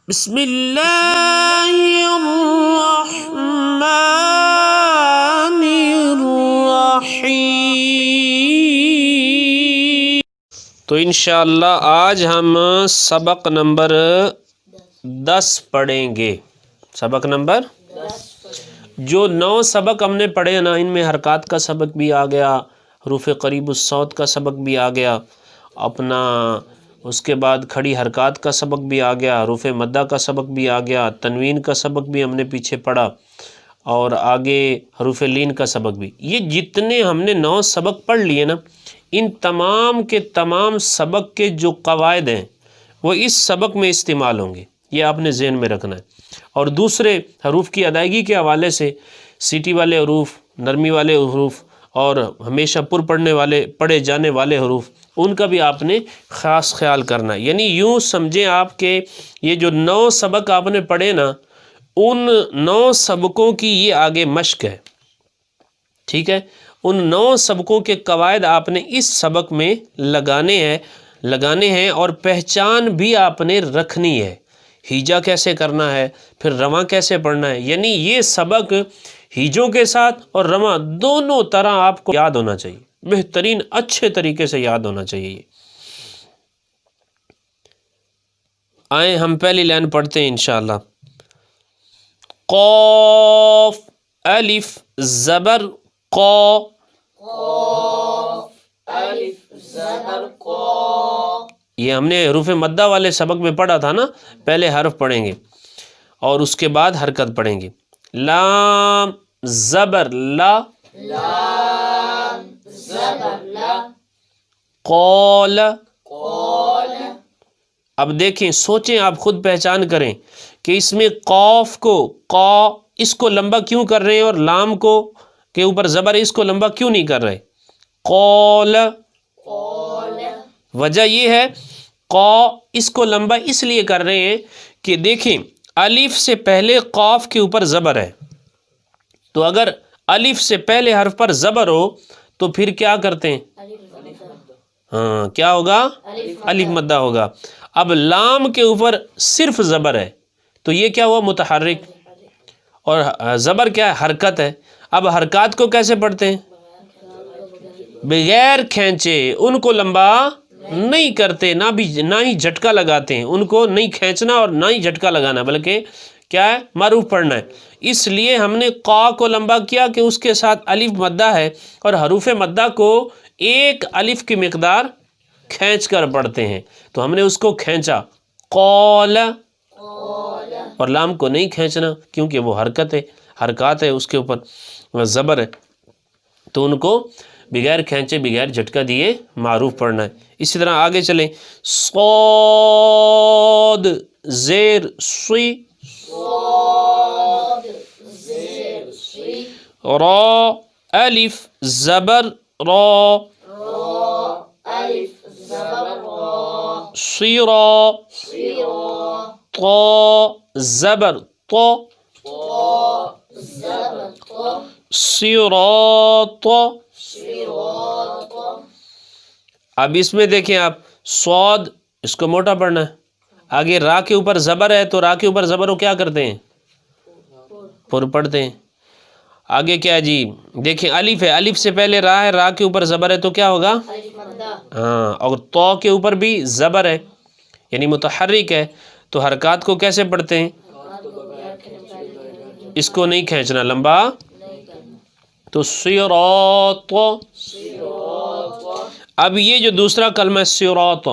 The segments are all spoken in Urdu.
بسم اللہ الرحمن الرحیم۔ تو انشاءاللہ آج ہم سبق نمبر 10 پڑھیں گے۔ سبق نمبر 10۔ جو 9 سبق ہم نے پڑھے نا، ان میں حرکات کا سبق بھی آ گیا، حروف قریب الصوت کا سبق بھی آ گیا، اپنا اس کے بعد کھڑی حرکات کا سبق بھی آ گیا، حروف مدہ کا سبق بھی آ گیا، تنوین کا سبق بھی ہم نے پیچھے پڑھا، اور آگے حروف لین کا سبق بھی۔ یہ جتنے ہم نے 9 سبق پڑھ لیے نا، ان تمام کے تمام سبق کے جو قواعد ہیں وہ اس سبق میں استعمال ہوں گے، یہ آپ نے ذہن میں رکھنا ہے۔ اور دوسرے حروف کی ادائیگی کے حوالے سے سیٹی والے حروف، نرمی والے حروف اور ہمیشہ پر پڑھے جانے والے حروف، ان کا بھی آپ نے خاص خیال کرنا ہے۔ یعنی یوں سمجھیں آپ کہ یہ جو 9 سبق آپ نے پڑھے نا، ان 9 سبقوں کی یہ آگے مشق ہے، ٹھیک ہے؟ ان 9 سبقوں کے قواعد آپ نے اس سبق میں لگانے ہیں اور پہچان بھی آپ نے رکھنی ہے۔ ہیجا کیسے کرنا ہے، پھر رواں کیسے پڑھنا ہے، یعنی یہ سبق ہیجوں کے ساتھ اور رواں دونوں طرح آپ کو یاد ہونا چاہیے، بہترین اچھے طریقے سے یاد ہونا چاہیے۔ آئیں ہم پہلی لائن پڑھتے ہیں انشاءاللہ۔ قاف الف زبر قا، یہ ہم نے حروف مدہ والے سبق میں پڑھا تھا نا، پہلے حرف پڑھیں گے اور اس کے بعد حرکت پڑھیں گے۔ لام زبر لا، قول، اب دیکھیں سوچیں، آپ خود پہچان کریں کہ اس میں قاف کو قا اس کو لمبا کیوں کر رہے ہیں اور لام کو کے اوپر زبر اس کو لمبا کیوں نہیں کر رہے؟ قول، وجہ یہ ہے قا اس کو لمبا اس لیے کر رہے ہیں کہ دیکھیں الف سے پہلے قاف کے اوپر زبر ہے، تو اگر الف سے پہلے حرف پر زبر ہو تو پھر کیا کرتے ہیں؟ ہاں کیا ہوگا؟ الف مدہ ہوگا۔ اب لام کے اوپر صرف زبر ہے تو یہ کیا ہوا؟ متحرک، اور زبر کیا ہے؟ حرکت ہے۔ اب حرکات کو کیسے پڑھتے ہیں؟ بغیر کھینچے، ان کو لمبا نہیں کرتے، نہ ہی جھٹکا لگاتے ہیں، ان کو نہیں کھینچنا اور نہ ہی جھٹکا لگانا، بلکہ کیا ہے؟ معروف پڑھنا ہے۔ اس لیے ہم نے قا کو لمبا کیا کہ اس کے ساتھ الف مدہ ہے، اور حروف مدہ کو ایک الف کی مقدار کھینچ کر پڑھتے ہیں، تو ہم نے اس کو کھینچا قول، اور لام کو نہیں کھینچنا کیونکہ وہ حرکات ہے، اس کے اوپر زبر ہے، تو ان کو بغیر کھینچے بغیر جھٹکا دیے معروف پڑھنا ہے۔ اسی طرح آگے چلیں، صاد زیر سوی، را الف زبر را، صیرا طا زبر طا، صراط۔ اب اس میں دیکھیں آپ، صاد اس کو موٹا پڑھنا ہے، آگے را کے اوپر زبر ہے تو را کے اوپر زبر کو کیا کرتے ہیں؟ پر پڑھتے ہیں۔ آگے کیا ہے جی؟ دیکھیں الف ہے، الف سے پہلے را ہے، را کے اوپر زبر ہے تو کیا ہوگا؟ ہاں، اور تو کے اوپر بھی زبر ہے یعنی متحرک ہے، تو حرکات کو کیسے پڑھتے ہیں؟ اس کو نہیں کھینچنا، لمبا، تو صراط۔ اب یہ جو دوسرا کلمہ ہے صراط،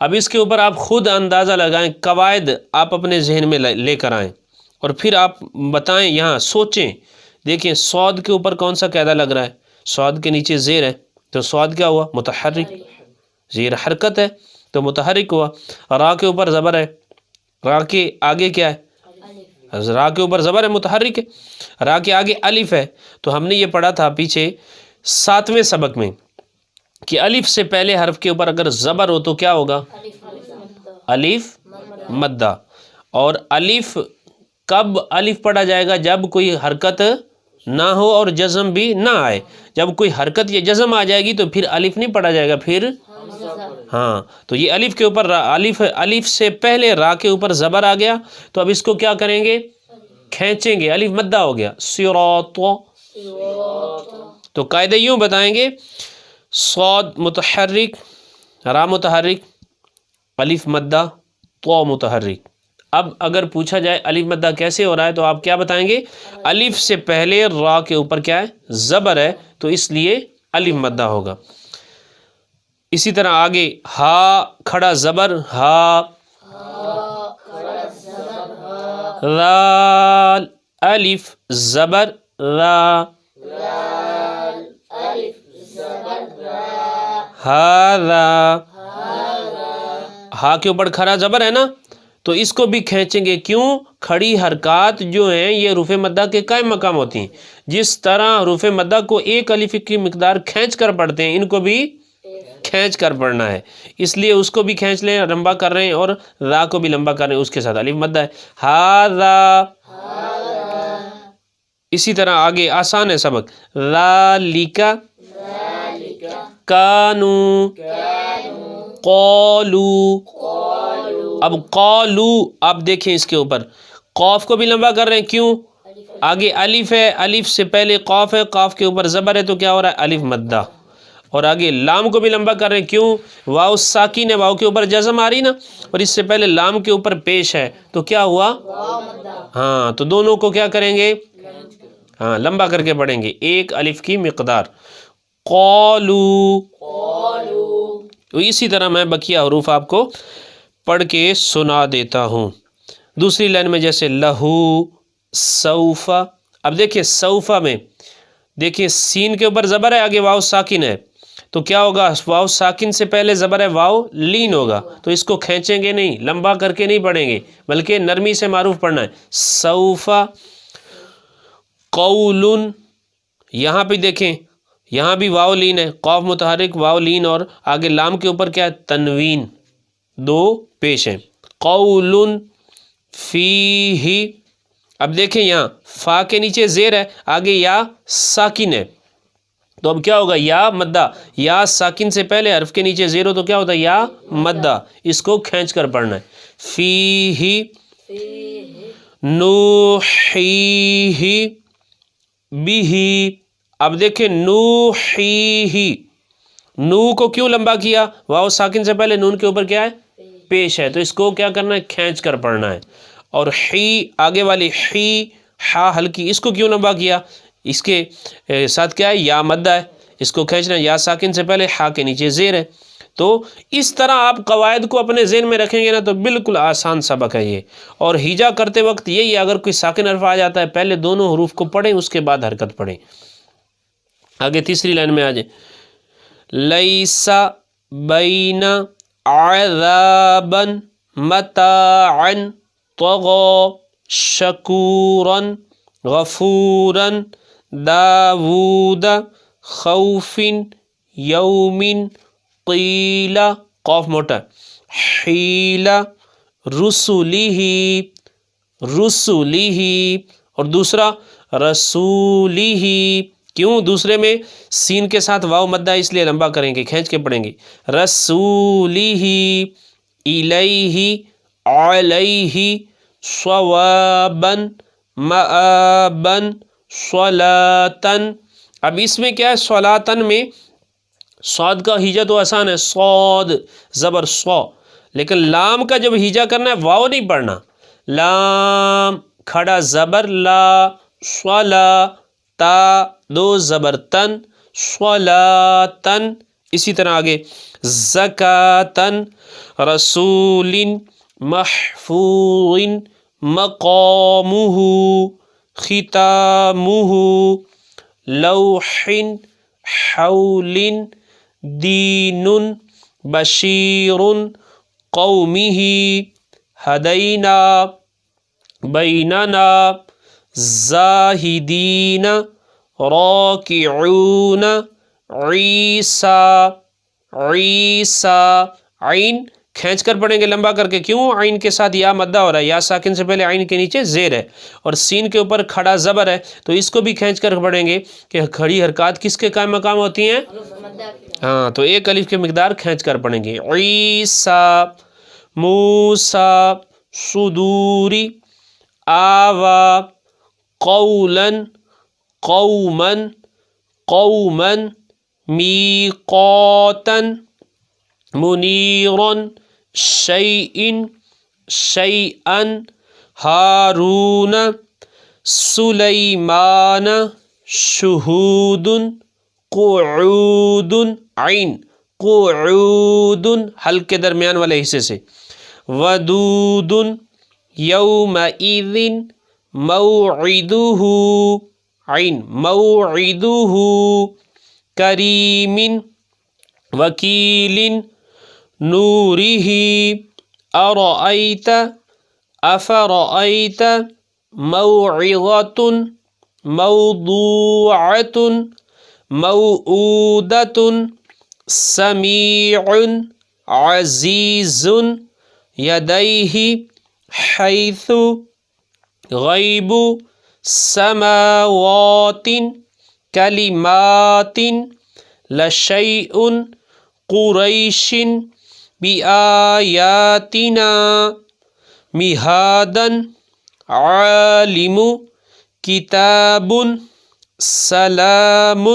اب اس کے اوپر آپ خود اندازہ لگائیں، قواعد آپ اپنے ذہن میں لے کر آئیں اور پھر آپ بتائیں، یہاں سوچیں۔ دیکھیں صاد کے اوپر کون سا قاعدہ لگ رہا ہے؟ صاد کے نیچے زیر ہے تو صاد کیا ہوا؟ متحرک، زیر حرکت ہے تو متحرک ہوا۔ را کے اوپر زبر ہے، را کے آگے کیا ہے؟ را کے اوپر زبر ہے، متحرک ہے۔ را کے آگے الف ہے، تو ہم نے یہ پڑھا تھا پیچھے 7ویں سبق میں کہ الف سے پہلے حرف کے اوپر اگر زبر ہو تو کیا ہوگا؟ الف مدہ۔ اور الف کب الف پڑھا جائے گا؟ جب کوئی حرکت نہ ہو اور جزم بھی نہ آئے۔ جب کوئی حرکت یا جزم آ جائے گی تو پھر الف نہیں پڑھا جائے گا، پھر ہاں تو یہ الف کے اوپر الف سے پہلے را کے اوپر زبر آ گیا، تو اب اس کو کیا کریں گے؟ کھینچیں گے، الف مدہ ہو گیا صراط. تو قاعدہ یوں بتائیں گے، صاد متحرک، را متحرک، الف مدہ، تو متحرک. اب اگر پوچھا جائے الف مدہ کیسے ہو رہا ہے تو آپ کیا بتائیں گے؟ الف سے پہلے را کے اوپر کیا ہے؟ زبر ہے، تو اس لیے الف مدہ ہوگا. اسی طرح آگے ہا کھڑا زبر ہا، رال الف زبر را، ہاذا، ہا کے اوپر کھڑا زبر ہے نا، تو اس کو بھی کھینچیں گے. کیوں؟ کھڑی حرکات جو ہیں یہ حروف مدہ کے قائم مقام ہوتی ہیں. جس طرح حروف مدہ کو ایک الف کی مقدار کھینچ کر پڑھتے ہیں، ان کو بھی کھینچ کر پڑھنا ہے. اس لیے اس کو بھی کھینچ لیں، لمبا کر رہے ہیں، اور را کو بھی لمبا کر رہے ہیں، اس کے ساتھ الف مدہ ہے ہاذا. اسی طرح آگے آسان ہے سبق، ذالک، کانو، قالو. اب قالو آپ دیکھیں اس کے اوپر قاف کو بھی لمبا کر رہے ہیں. کیوں؟ آگے الف ہے، الف سے پہلے قاف ہے، قاف کے اوپر زبر ہے، تو کیا ہو رہا ہے؟ الف مدہ. اور آگے لام کو بھی لمبا کر رہے ہیں. کیوں؟ واو ساکن ہے، واو کے اوپر جزم آ رہی نا، اور اس سے پہلے لام کے اوپر پیش ہے، تو کیا ہوا؟ ہاں تو دونوں کو کیا کریں گے؟ ہاں لمبا کر کے پڑھیں گے، ایک الف کی مقدار. قالو. تو اسی طرح میں بقیہ حروف آپ کو پڑھ کے سنا دیتا ہوں. دوسری لائن میں جیسے لہو، سوفا. اب دیکھیں سوفا میں دیکھیں سین کے اوپر زبر ہے، آگے واو ساکن ہے، تو کیا ہوگا؟ واو ساکن سے پہلے زبر ہے، واو لین ہوگا، تو اس کو کھینچیں گے نہیں، لمبا کر کے نہیں پڑھیں گے، بلکہ نرمی سے معروف پڑھنا ہے. سوفا. قول. یہاں پہ دیکھیں یہاں بھی واو لین ہے، قاف متحرک، واو لین، اور آگے لام کے اوپر کیا ہے؟ تنوین، دو پیش ہیں. قول فیہ. اب دیکھیں یہاں فا کے نیچے زیر ہے، آگے یا ساکن ہے، تو اب کیا ہوگا؟ یا مدہ. یا ساکن سے پہلے حرف کے نیچے زیر ہو تو کیا ہوتا ہے؟ یا مدہ. اس کو کھینچ کر پڑھنا ہے. فیہ، نوحیہ، بیہ. اب دیکھیں نوحیہ، نو کو کیوں لمبا کیا؟ واو ساکن سے پہلے نون کے اوپر کیا ہے؟ پیش ہے، تو اس کو کیا کرنا ہے؟ کھینچ کر پڑھنا ہے. اور حی آگے والی حی، ہا ہلکی، اس کو کیوں لمبا کیا؟ اس کے ساتھ کیا ہے؟ یا مدہ ہے، اس کو کھینچنا ہے، یا ساکن سے پہلے، ہا کے نیچے زیر ہے. تو اس طرح آپ قواعد کو اپنے ذہن میں رکھیں گے نا تو بالکل آسان سبق ہے یہ. اور ہجا کرتے وقت یہی ہے، اگر کوئی ساکن حرف آ جاتا ہے پہلے دونوں حروف کو پڑھیں، اس کے بعد حرکت پڑھیں. آگے تیسری لائن میں آ جائیں، لیسا بین عذابا متاعا طغى شکورا غفورا داود خوف یوم قیل، قاف موٹا، حیل رسلہ، رسلہ. اور دوسرا رسولہ. کیوں؟ دوسرے میں سین کے ساتھ واو مدہ، اس لیے لمبا کریں گے، کھینچ کے پڑھیں گے. رسولہ، الیہ، علیہ، صوابا، مآبا، صلاةً. اب اس میں کیا ہے؟ صلاةً میں صاد کا ہیجا تو آسان ہے، صاد زبر صو، لیکن لام کا جب ہیجا کرنا ہے واو نہیں پڑھنا، لام کھڑا زبر لا، صلا، تا دو زبر تن، صلاةً. اسی طرح آگے زکاةً، رسول محفوظ مقامہ ختامہ، لوح حول دین بشیر قومہ ہدینا بیننا زاہدین راکعون عیسیٰ، عیسیٰ، عین کھینچ کر پڑھیں گے لمبا کر کے. کیوں؟ عین کے ساتھ یا مدہ ہو رہا ہے، یا ساکن سے پہلے عین کے نیچے زیر ہے اور سین کے اوپر کھڑا زبر ہے، تو اس کو بھی کھینچ کر پڑھیں گے کہ کھڑی حرکات کس کے قائم مقام ہوتی ہیں؟ ہاں، تو ایک الف کی مقدار کھینچ کر پڑھیں گے. عیسیٰ، موسیٰ، صدوری، آوا، قولاً، قوماً، قوماً، میقاتاً، منیراً، شیئن، شیئن، ہارون، سلیمان، شہود، قعود، عین، قعود حلق کے درمیان والے حصے سے. ودود، یومئذ، موعدہ، عین، موعدہ، کریم، وکیل، نورہ، ارأیت، افرأیت، موعظۃ، موضوعۃ، موعودۃ، سمیع، عزیز، یدیہ، حیث، غیب، سماوات، کلمات، لشیء، قریش، بآیاتنا، مہادا، عالم، کتاب، سلام.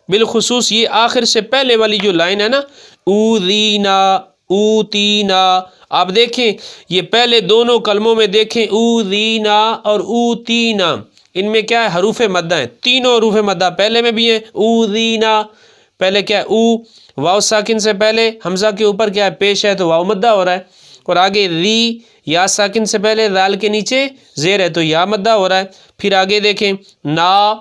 بالخصوص یہ آخر سے پہلے والی جو لائن ہے نا، اوذینا، اوتینا، آپ دیکھیں یہ پہلے دونوں کلموں میں دیکھیں اوذینا اور اوتینا، ان میں کیا ہے؟ حروف مدہ ہیں. تینوں حروف مدہ پہلے میں بھی ہیں. اوذینا پہلے کیا ہے؟ او، واو ساکن سے پہلے حمزہ کے اوپر کیا ہے؟ پیش ہے، تو واو مدہ ہو رہا ہے. اور آگے ذی، یا ساکن سے پہلے ذال کے نیچے زیر ہے، تو یا مدہ ہو رہا ہے. پھر آگے دیکھیں نا،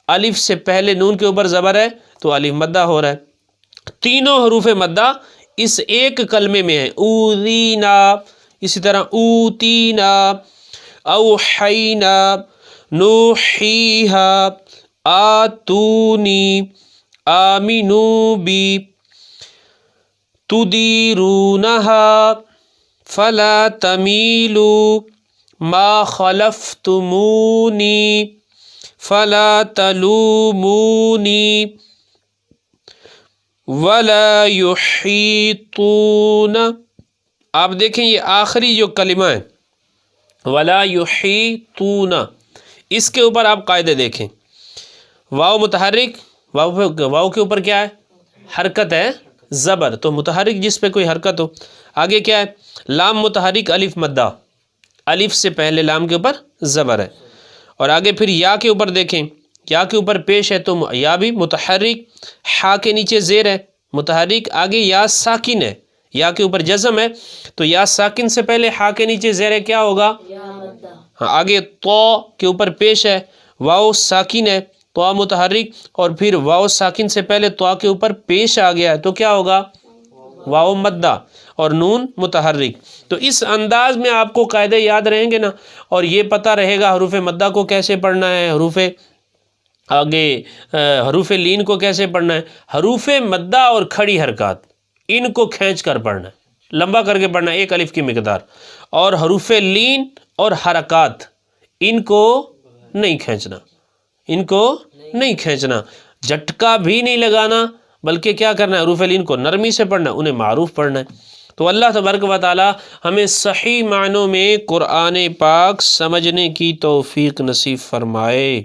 الف سے پہلے نون کے اوپر زبر ہے تو الف مدہ ہو رہا ہے. تینوں حروف مدہ اس ایک کلمے میں ہیں. اوذینا، اسی طرح اوتینا، اوحینا، نوحیہا، آتونی، آمنوا بی، تدیرونہا، فلا تمیلوا، ما خلفتمونی، فلا تلومونی، ولا یحیطون. آپ دیکھیں یہ آخری جو کلمہ ہے ولا یحیطون، اس کے اوپر آپ قاعدے دیکھیں. واو متحرک، واو کے اوپر کیا ہے؟ حرکت ہے، زبر، تو متحرک جس پہ کوئی حرکت ہو. آگے کیا ہے؟ لام متحرک، الف مدہ، الف سے پہلے لام کے اوپر زبر ہے. اور آگے پھر یا کے اوپر دیکھیں، یا کے اوپر پیش ہے تو یا بھی متحرک، ہا کے نیچے زیر ہے متحرک. آگے یا ساکن ہے، یا کے اوپر جزم ہے تو یا ساکن سے پہلے ہا کے نیچے زیر ہے، کیا ہوگا؟ ہاں. آگے تو کے اوپر پیش ہے، واو ساکن ہے، تو متحرک، اور پھر واو ساکن سے پہلے تو کے اوپر پیش آ گیا ہے تو کیا ہوگا؟ واو مدہ، اور نون متحرک. تو اس انداز میں آپ کو قاعدے یاد رہیں گے نا، اور یہ پتہ رہے گا حروف مدہ کو کیسے پڑھنا ہے، حروف لین کو کیسے پڑھنا ہے. حروف مدہ اور کھڑی حرکات ان کو کھینچ کر پڑھنا ہے، لمبا کر کے پڑھنا ہے، ایک الف کی مقدار. اور حروف لین اور حرکات ان کو نہیں کھینچنا، ان کو نہیں کھینچنا، جھٹکا بھی نہیں لگانا، بلکہ کیا کرنا ہے؟ حروف لین کو نرمی سے پڑھنا ہے، انہیں معروف پڑھنا ہے. تو اللہ تبارک و تعالی ہمیں صحیح معنوں میں قرآن پاک سمجھنے کی توفیق نصیب فرمائے.